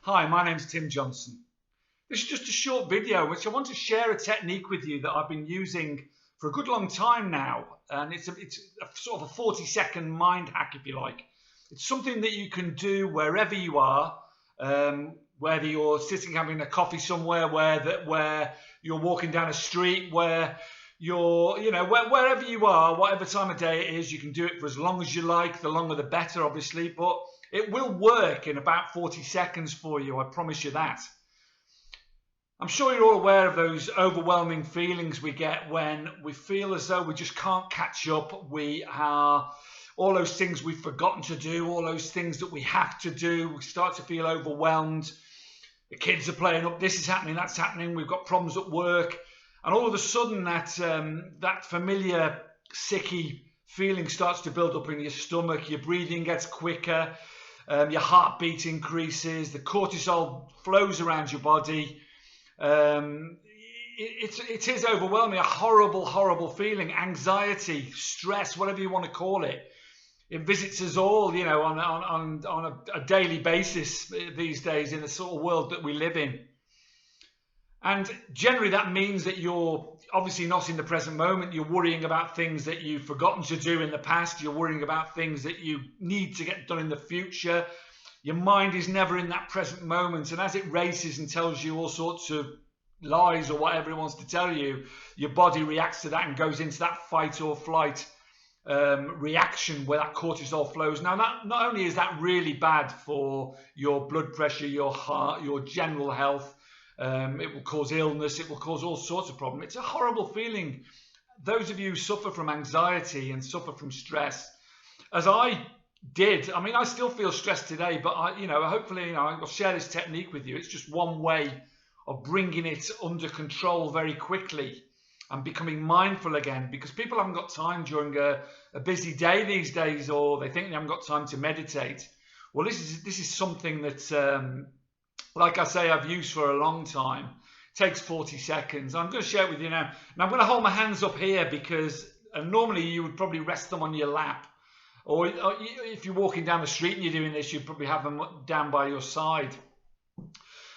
Hi, my name's Tim Johnson. This is just a short video which I want to share a technique with you that I've been using for a good long time now. And it's a sort of a 40-second mind hack, if you like. It's something that you can do wherever you are, whether you're sitting having a coffee somewhere, where you're walking down a street, where you're, wherever you are, whatever time of day it is, you can do it for as long as you like. The longer the better, obviously, but it will work in about 40 seconds for you, I promise you that. I'm sure you're all aware of those overwhelming feelings we get when we feel as though we just can't catch up. We are all those things we've forgotten to do, all those things that we have to do. We start to feel overwhelmed. The kids are playing up, this is happening, that's happening. We've got problems at work. And all of a sudden that familiar sicky feeling starts to build up in your stomach. Your breathing gets quicker. Your heartbeat increases. The cortisol flows around your body. It is overwhelming, a horrible, horrible feeling. Anxiety, stress, whatever you want to call it. It visits us all, on a daily basis these days in the sort of world that we live in. And generally that means that you're obviously not in the present moment. You're worrying about things that you've forgotten to do in the past. You're worrying about things that you need to get done in the future. Your mind is never in that present moment. And as it races and tells you all sorts of lies or whatever it wants to tell you, your body reacts to that and goes into that fight or flight reaction where that cortisol flows. Now, not only is that really bad for your blood pressure, your heart, your general health, it will cause illness, it will cause all sorts of problems. It's a horrible feeling. Those of you who suffer from anxiety and suffer from stress, as I did, I mean, I still feel stressed today, but hopefully, I'll share this technique with you. It's just one way of bringing it under control very quickly and becoming mindful again, because people haven't got time during a busy day these days, or they think they haven't got time to meditate. Well, this is something that, like I say, I've used for a long time. It takes 40 seconds. I'm going to share it with you now. Now, I'm going to hold my hands up here because normally you would probably rest them on your lap. Or if you're walking down the street and you're doing this, you'd probably have them down by your side.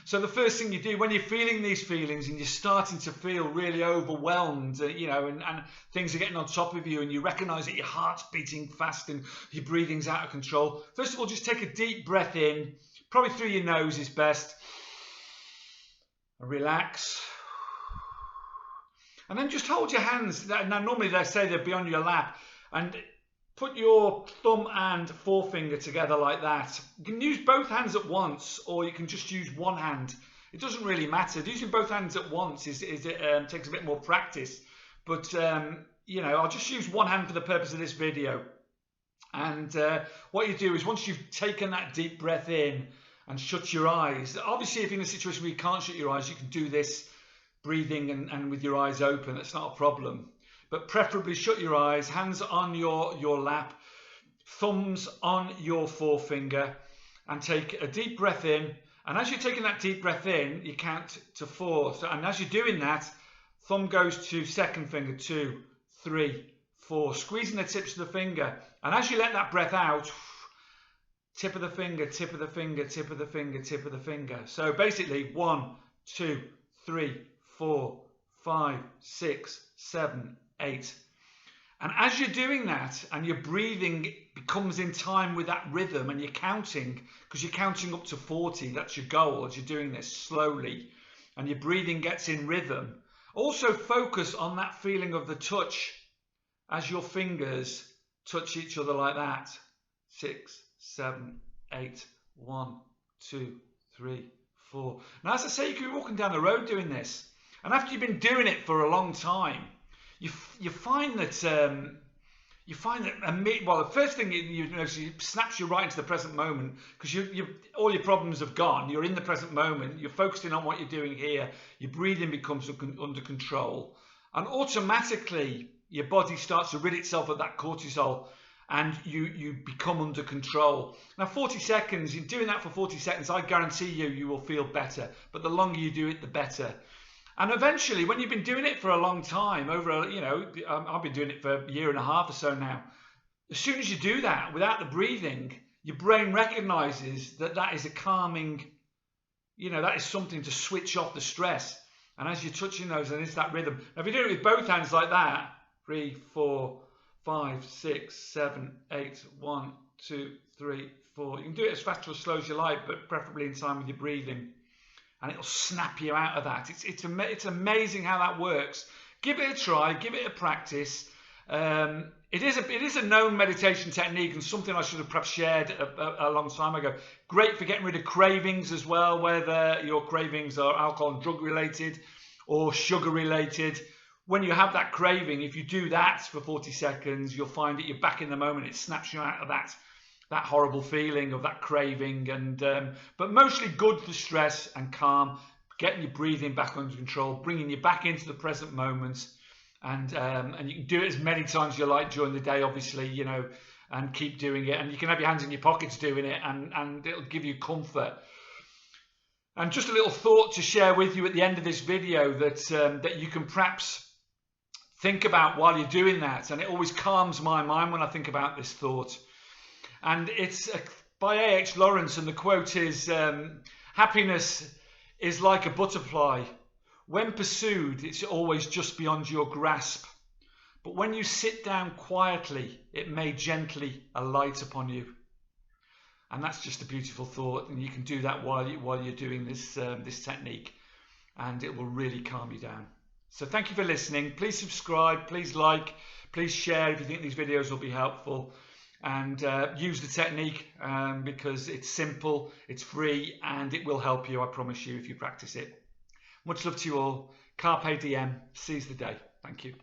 So the first thing you do when you're feeling these feelings and you're starting to feel really overwhelmed, and things are getting on top of you and you recognize that your heart's beating fast and your breathing's out of control. First of all, just take a deep breath in. Probably through your nose is best. Relax. And then just hold your hands. Now, normally they say they'd be on your lap. And put your thumb and forefinger together like that. You can use both hands at once, or you can just use one hand. It doesn't really matter. Using both hands at once takes a bit more practice. But, I'll just use one hand for the purpose of this video. And what you do is once you've taken that deep breath in and shut your eyes, obviously if you're in a situation where you can't shut your eyes, you can do this breathing and with your eyes open. That's not a problem. But preferably shut your eyes, hands on your lap, thumbs on your forefinger, and take a deep breath in. And as you're taking that deep breath in, you count to 4. And as you're doing that, thumb goes to second finger, 2, 3, 4, squeezing the tips of the finger. And as you let that breath out, tip of the finger, tip of the finger, tip of the finger, tip of the finger. So basically 1, 2, 3, 4, 5, 6, 7, 8. And as you're doing that and your breathing becomes in time with that rhythm and you're counting, because you're counting up to 40, that's your goal as you're doing this slowly, and your breathing gets in rhythm. Also focus on that feeling of the touch as your fingers touch each other like that. 6, 7, 8, 1, 2, 3, 4. Now, as I say, you can be walking down the road doing this. And after you've been doing it for a long time, you find that the first thing you notice, it snaps you right into the present moment, because all your problems have gone. You're in the present moment. You're focusing on what you're doing here. Your breathing becomes under control, and automatically your body starts to rid itself of that cortisol, and you become under control. Now, 40 seconds. You're doing that for 40 seconds. I guarantee you will feel better. But the longer you do it, the better. And eventually, when you've been doing it for a long time, I've been doing it for a year and a half or so now. As soon as you do that, without the breathing, your brain recognizes that that is a calming you know, that is something to switch off the stress. And as you're touching those, and it's that rhythm. Now, if you do it with both hands like that, 3, 4, 5, 6, 7, 8, 1, 2, 3, 4. You can do it as fast or as slow as you like, but preferably in time with your breathing. And it'll snap you out of that. It's amazing how that works. Give it a try. Give it a practice. It is a known meditation technique, and something I should have perhaps shared a long time ago. Great for getting rid of cravings as well, whether your cravings are alcohol and drug related or sugar related. When you have that craving, if you do that for 40 seconds, you'll find that you're back in the moment. It snaps you out of that horrible feeling of that craving, and but mostly good for stress and calm, getting your breathing back under control, bringing you back into the present moment. And you can do it as many times as you like during the day, obviously, you know, and keep doing it. And you can have your hands in your pockets doing it, and it'll give you comfort. And just a little thought to share with you at the end of this video that you can perhaps think about while you're doing that. And it always calms my mind when I think about this thought. And it's by A.H. Lawrence, and the quote is, happiness is like a butterfly. When pursued, it's always just beyond your grasp. But when you sit down quietly, it may gently alight upon you. And that's just a beautiful thought. And you can do that while you're doing this technique, and it will really calm you down. So thank you for listening. Please subscribe, please like, please share if you think these videos will be helpful. And use the technique because it's simple, it's free, and it will help you, I promise you, if you practice it. Much love to you all. Carpe diem. Seize the day. Thank you.